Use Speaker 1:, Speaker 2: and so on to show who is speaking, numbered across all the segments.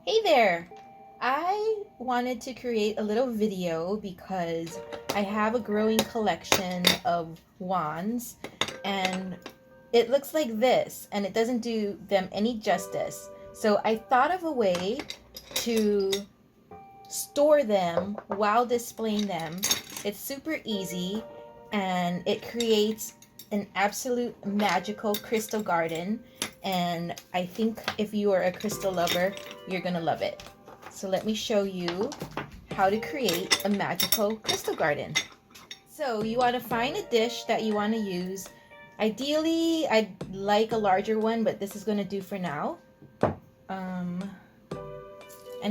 Speaker 1: Hey there! I wanted to create a little video because I have a growing collection of wands and it looks like this and it doesn't do them any justice. So I thought of a way to store them while displaying them. It's super easy and it creates an absolute magical crystal garden, and I think if you are a crystal lover, you're gonna love it. So let me show you how to create a magical crystal garden. So you want to find a dish that you want to use. Ideally, I'd like a larger one, but this is gonna do for now. And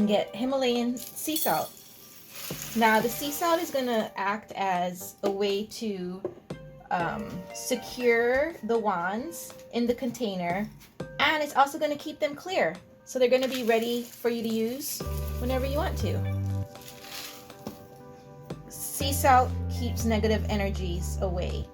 Speaker 1: get Himalayan sea salt. Now the sea salt is gonna act as a way to secure the wands in the container, and it's also going to keep them clear, so they're going to be ready for you to use whenever you want to. Sea salt keeps negative energies away.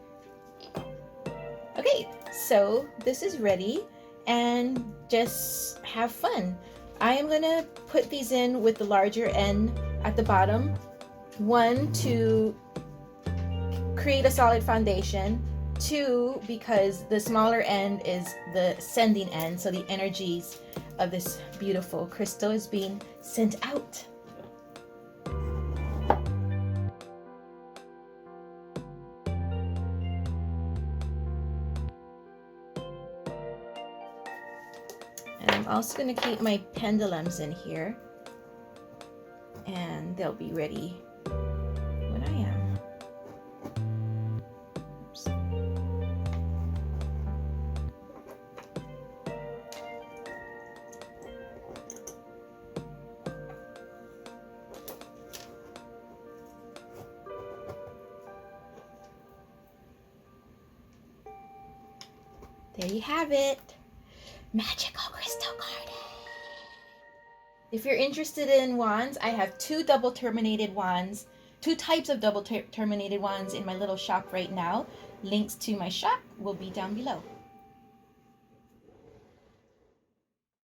Speaker 1: Okay, so this is ready, and just have fun. I am going to put these in with the larger end at the bottom, one to create a solid foundation, two because the smaller end is the sending end, so the energies of this beautiful crystal is being sent out. And I'm also going to keep my pendulums in here, and they'll be ready when I am. There you have it. Magical crystal garden. If you're interested in wands, I have two double terminated wands, two types of double terminated wands in my little shop right now. Links to my shop will be down below.